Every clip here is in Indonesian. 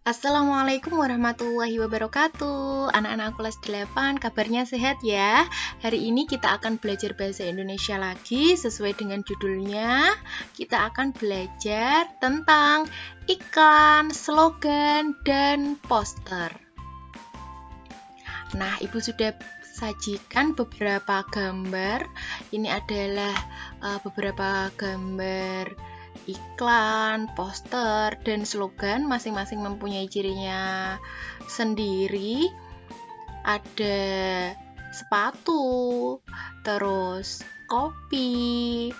Assalamualaikum warahmatullahi wabarakatuh. Anak-anak kelas 8, kabarnya sehat ya? Hari ini kita akan belajar bahasa Indonesia lagi sesuai dengan judulnya. Kita akan belajar tentang iklan, slogan, dan poster. Nah, Ibu sudah sajikan beberapa gambar. Ini adalah beberapa gambar iklan, poster, dan slogan masing-masing mempunyai cirinya sendiri. Ada sepatu, terus kopi,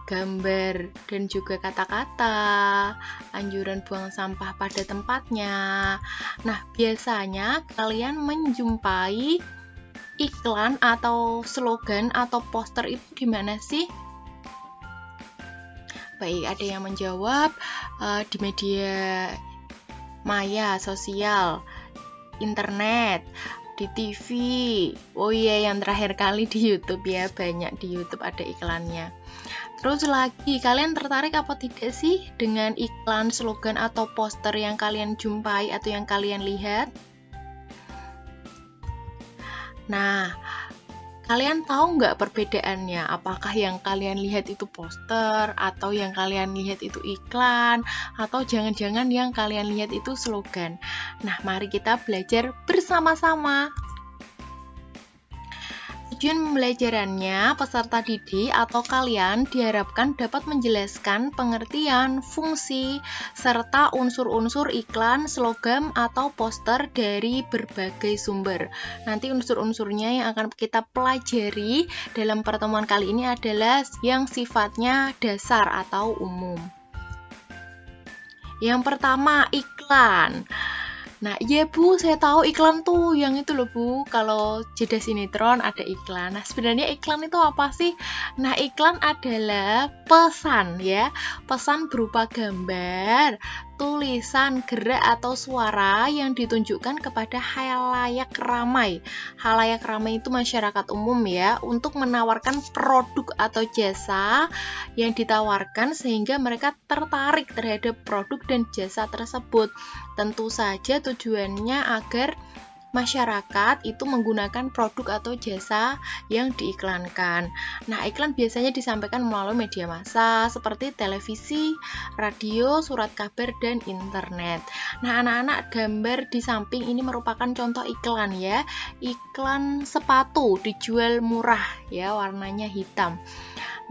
gambar dan juga kata-kata, anjuran buang sampah pada tempatnya. Nah, biasanya kalian menjumpai iklan atau slogan atau poster itu di mana sih? Baik, ada yang menjawab di media maya sosial, internet, di TV. Oh iya, yang terakhir kali di YouTube ya, banyak di YouTube ada iklannya. Terus lagi, kalian tertarik apa tidak sih dengan iklan, slogan, atau poster yang kalian jumpai atau yang kalian lihat? Nah, kalian tahu nggak perbedaannya? Apakah yang kalian lihat itu poster, atau yang kalian lihat itu iklan, atau jangan-jangan yang kalian lihat itu slogan? Nah, mari kita belajar bersama-sama. Tujuan pembelajarannya, peserta didik atau kalian diharapkan dapat menjelaskan pengertian, fungsi, serta unsur-unsur iklan, slogan, atau poster dari berbagai sumber. Nanti unsur-unsurnya yang akan kita pelajari dalam pertemuan kali ini adalah yang sifatnya dasar atau umum. Yang pertama, iklan. Nah, iya Bu, saya tahu iklan tuh yang itu loh Bu, kalau jeda sinetron ada iklan. Nah, sebenarnya iklan itu apa sih? Nah, iklan adalah pesan ya, pesan berupa gambar, tulisan, gerak atau suara yang ditunjukkan kepada halayak ramai. Halayak ramai itu masyarakat umum ya, untuk menawarkan produk atau jasa yang ditawarkan sehingga mereka tertarik terhadap produk dan jasa tersebut. Tentu saja tujuannya agar masyarakat itu menggunakan produk atau jasa yang diiklankan. Nah, iklan biasanya disampaikan melalui media massa seperti televisi, radio, surat kabar, dan internet. Nah, anak-anak, gambar di samping ini merupakan contoh iklan ya. Iklan sepatu dijual murah ya, warnanya hitam.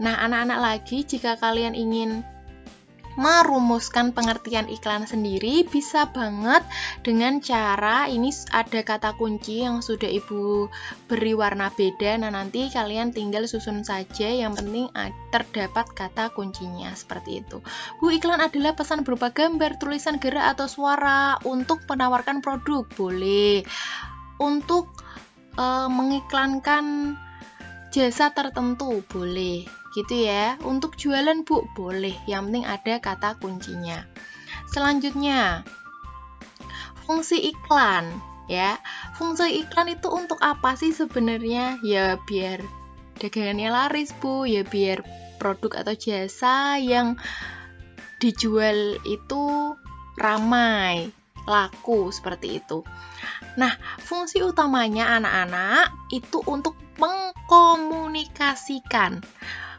Nah, anak-anak lagi, jika kalian ingin merumuskan pengertian iklan sendiri, bisa banget dengan cara ini ada kata kunci yang sudah Ibu beri warna beda. Nah, nanti kalian tinggal susun saja, yang penting terdapat kata kuncinya seperti itu. Bu, iklan adalah pesan berupa gambar, tulisan, gerak atau suara untuk menawarkan produk. Boleh. Untuk mengiklankan jasa tertentu, boleh gitu ya. Untuk jualan Bu, boleh, yang penting ada kata kuncinya. Selanjutnya, fungsi iklan ya. Fungsi iklan itu untuk apa sih sebenarnya? Ya biar dagangannya laris Bu, ya biar produk atau jasa yang dijual itu ramai, laku, seperti itu. Nah, fungsi utamanya anak-anak itu untuk mengkomunikasikan.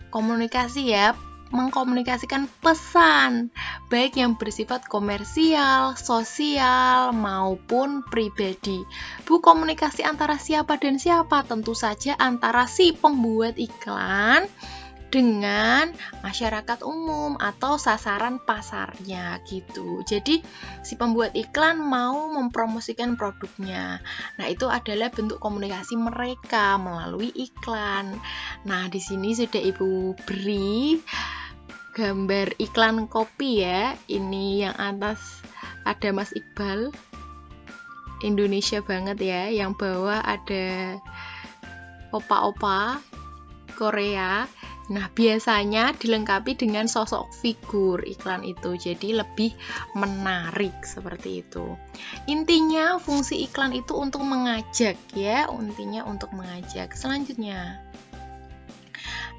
Komunikasi ya, mengkomunikasikan pesan, baik yang bersifat komersial, sosial, maupun pribadi. Bu, komunikasi antara siapa dan siapa? Tentu saja antara si pembuat iklan dengan masyarakat umum atau sasaran pasarnya gitu. Jadi si pembuat iklan mau mempromosikan produknya. Nah, itu adalah bentuk komunikasi mereka melalui iklan. Nah, di sini sudah Ibu beri gambar iklan kopi ya. Ini yang atas ada Mas Iqbal, Indonesia banget ya. Yang bawah ada opa-opa Korea. Nah, biasanya dilengkapi dengan sosok figur iklan itu, jadi lebih menarik seperti itu. Intinya fungsi iklan itu untuk mengajak ya, intinya untuk mengajak. Selanjutnya,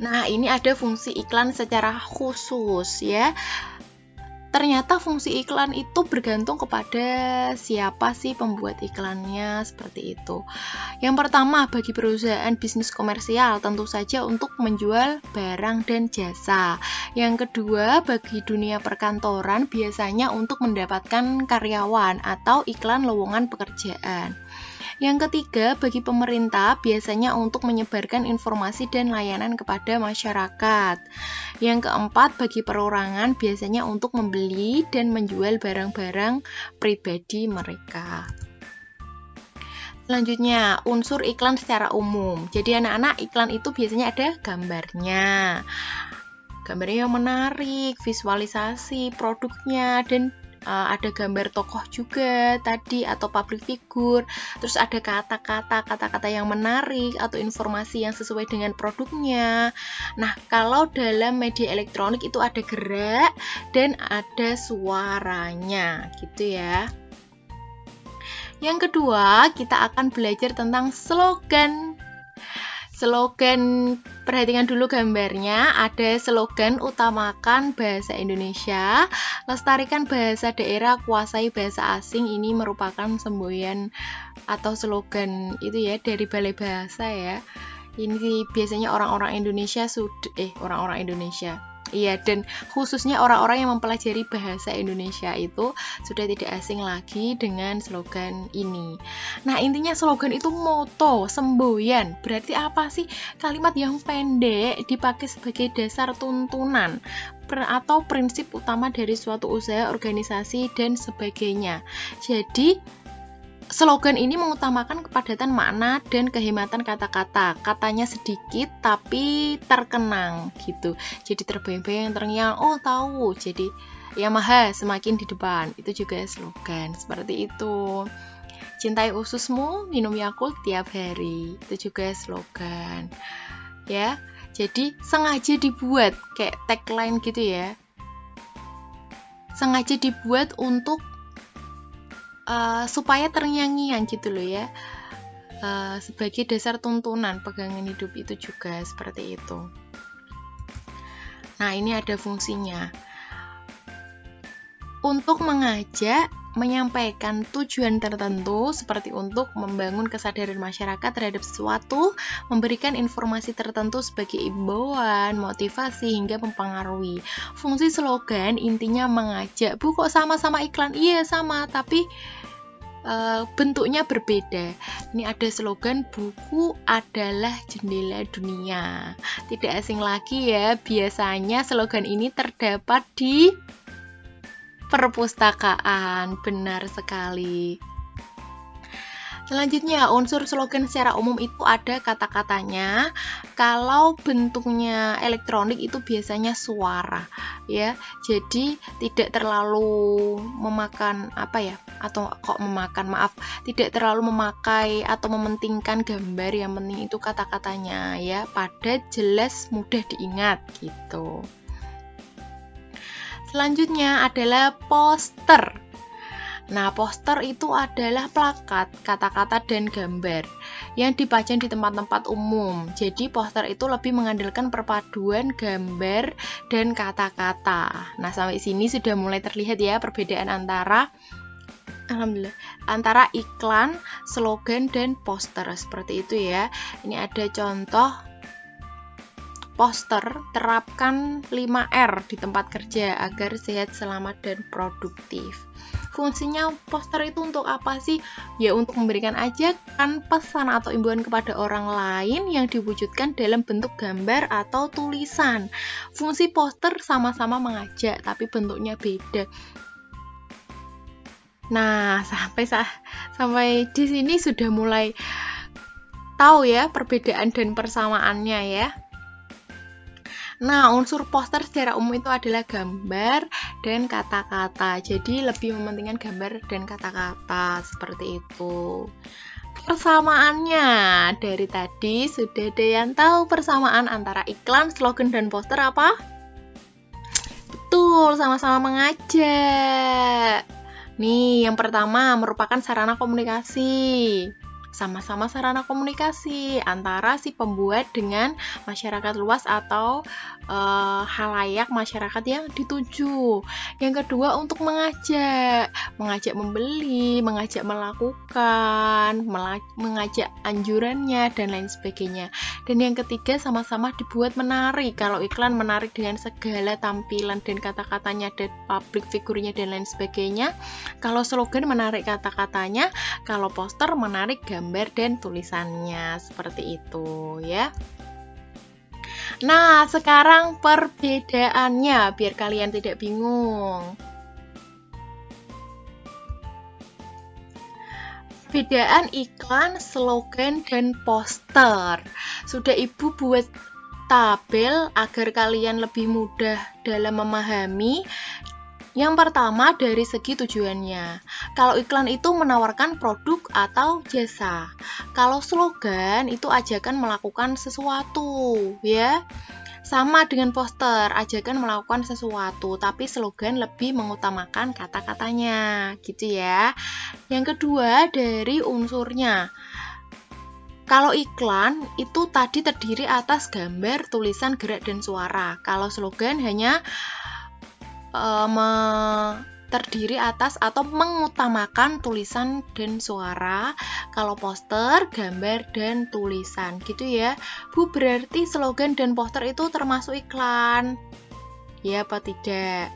nah ini ada fungsi iklan secara khusus ya. ternyata fungsi iklan itu bergantung kepada siapa sih pembuat iklannya, seperti itu. Yang pertama, bagi perusahaan bisnis komersial tentu saja untuk menjual barang dan jasa. Yang kedua, bagi dunia perkantoran biasanya untuk mendapatkan karyawan atau iklan lowongan pekerjaan. Yang ketiga, bagi pemerintah biasanya untuk menyebarkan informasi dan layanan kepada masyarakat. Yang keempat, bagi perorangan biasanya untuk membeli dan menjual barang-barang pribadi mereka. Selanjutnya, unsur iklan secara umum. Jadi anak-anak, iklan itu biasanya ada gambarnya. Gambarnya yang menarik, visualisasi produknya, dan ada gambar tokoh juga tadi atau public figure, terus ada kata-kata yang menarik atau informasi yang sesuai dengan produknya. Nah, kalau dalam media elektronik itu ada gerak dan ada suaranya gitu ya. Yang kedua, kita akan belajar tentang slogan. Slogan, perhatikan dulu gambarnya, ada slogan utamakan bahasa Indonesia, lestarikan bahasa daerah, kuasai bahasa asing. Ini merupakan semboyan atau slogan itu ya dari Balai Bahasa ya. Ini biasanya orang-orang Indonesia Iya, dan khususnya orang-orang yang mempelajari bahasa Indonesia itu sudah tidak asing lagi dengan slogan ini. Nah, intinya slogan itu moto, semboyan. Berarti apa sih? Kalimat yang pendek dipakai sebagai dasar tuntunan atau prinsip utama dari suatu usaha, organisasi, dan sebagainya. Jadi, slogan ini mengutamakan kepadatan makna dan kehematan kata-kata. Katanya sedikit tapi terkenang gitu. Jadi terbayang-bayang, terngiang, oh tahu. Jadi Yamaha semakin di depan. Itu juga slogan. Seperti itu. Cintai ususmu, minum Yakult tiap hari. Itu juga slogan. Ya. Jadi sengaja dibuat kayak tagline gitu ya. Sengaja dibuat untuk supaya terngiang-ngiang gitu loh ya, sebagai dasar tuntunan pegangan hidup itu juga seperti itu. Nah, ini ada fungsinya untuk mengajak, menyampaikan tujuan tertentu seperti untuk membangun kesadaran masyarakat terhadap sesuatu, memberikan informasi tertentu sebagai imbauan, motivasi, hingga mempengaruhi. Fungsi slogan intinya mengajak. Bu, kok sama-sama iklan? Iya, sama, tapi bentuknya berbeda. Ini ada slogan, buku adalah jendela dunia. Tidak asing lagi ya, biasanya slogan ini terdapat di perpustakaan. Benar sekali. Selanjutnya, unsur slogan secara umum itu ada kata-katanya. Kalau bentuknya elektronik itu biasanya suara, ya. Jadi tidak terlalu memakan tidak terlalu memakai atau mementingkan gambar. Yang penting itu kata-katanya ya, padat, jelas, mudah diingat gitu. Selanjutnya adalah poster. Nah, poster itu adalah plakat, kata-kata dan gambar yang dipajang di tempat-tempat umum. Jadi, poster itu lebih mengandalkan perpaduan gambar dan kata-kata. Nah, sampai sini sudah mulai terlihat ya perbedaan antara iklan, slogan, dan poster. Seperti itu ya. Ini ada contoh poster, terapkan 5R di tempat kerja agar sehat, selamat, dan produktif. Fungsinya poster itu untuk apa sih? Ya, untuk memberikan ajakan, pesan, atau imbauan kepada orang lain yang diwujudkan dalam bentuk gambar atau tulisan. Fungsi poster sama-sama mengajak, tapi bentuknya beda. Nah, sampai di sini sudah mulai tahu ya perbedaan dan persamaannya ya. Nah, unsur poster secara umum itu adalah gambar dan kata-kata. Jadi lebih mementingkan gambar dan kata-kata seperti itu. Persamaannya dari tadi sudah ada yang tahu persamaan antara iklan, slogan, dan poster apa? Betul, sama-sama mengajak. Nih, yang pertama merupakan sarana komunikasi. sama-sama sarana komunikasi antara si pembuat dengan masyarakat luas atau halayak masyarakat yang dituju. Yang kedua, untuk mengajak membeli, mengajak melakukan, mengajak anjurannya, dan lain sebagainya. Dan yang ketiga, sama-sama dibuat menarik. Kalau iklan menarik dengan segala tampilan dan kata-katanya dan public figurnya dan lain sebagainya. Kalau slogan menarik kata-katanya, kalau poster menarik gambar dan tulisannya. Seperti itu ya. Nah, sekarang perbedaannya biar kalian tidak bingung. Perbedaan iklan, slogan, dan poster. Sudah Ibu buat tabel agar kalian lebih mudah dalam memahami. Yang pertama, dari segi tujuannya. Kalau iklan itu menawarkan produk atau jasa. Kalau slogan itu ajakan melakukan sesuatu, ya. Sama dengan poster, ajakan melakukan sesuatu, tapi slogan lebih mengutamakan kata-katanya, gitu ya. Yang kedua, dari unsurnya. Kalau iklan itu tadi terdiri atas gambar, tulisan, gerak, dan suara. Kalau slogan hanya terdiri atas atau mengutamakan tulisan dan suara. Kalau poster, gambar dan tulisan, gitu ya. Bu, berarti slogan dan poster itu termasuk iklan? Ya apa tidak?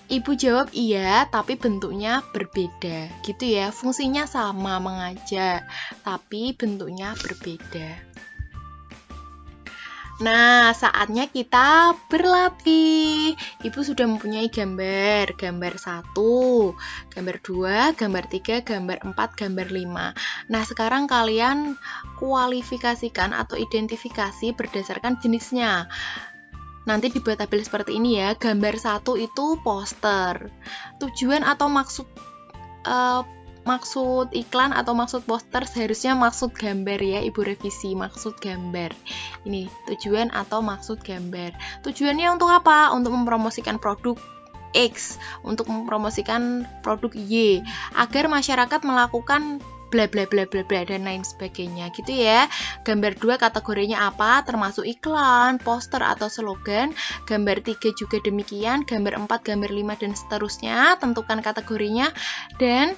Ibu jawab iya, tapi bentuknya berbeda, gitu ya. Fungsinya sama, mengajak, tapi bentuknya berbeda. Nah, saatnya kita berlatih. Ibu sudah mempunyai gambar 1, gambar 2, gambar 3, gambar 4, gambar 5. Nah, sekarang kalian kualifikasikan atau identifikasi berdasarkan jenisnya. Nanti dibuat tabel seperti ini ya. Gambar 1 itu poster. Tujuan atau maksud iklan atau maksud poster seharusnya maksud gambar ya, Ibu revisi, maksud gambar. Ini tujuan atau maksud gambar. Tujuannya untuk apa? Untuk mempromosikan produk X, untuk mempromosikan produk Y, agar masyarakat melakukan bla bla bla bla bla dan lain sebagainya, gitu ya. Gambar 2 kategorinya apa? Termasuk iklan, poster atau slogan. Gambar 3 juga demikian, gambar 4, gambar 5 dan seterusnya. Tentukan kategorinya dan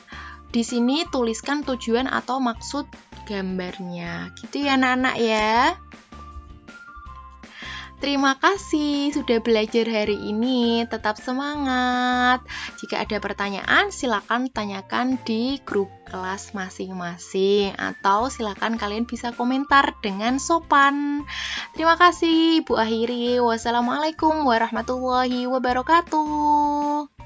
di sini tuliskan tujuan atau maksud gambarnya. Gitu ya anak-anak ya. Terima kasih sudah belajar hari ini. Tetap semangat. Jika ada pertanyaan, silakan tanyakan di grup kelas masing-masing atau silakan kalian bisa komentar dengan sopan. Terima kasih. Ibu akhiri. Wassalamualaikum warahmatullahi wabarakatuh.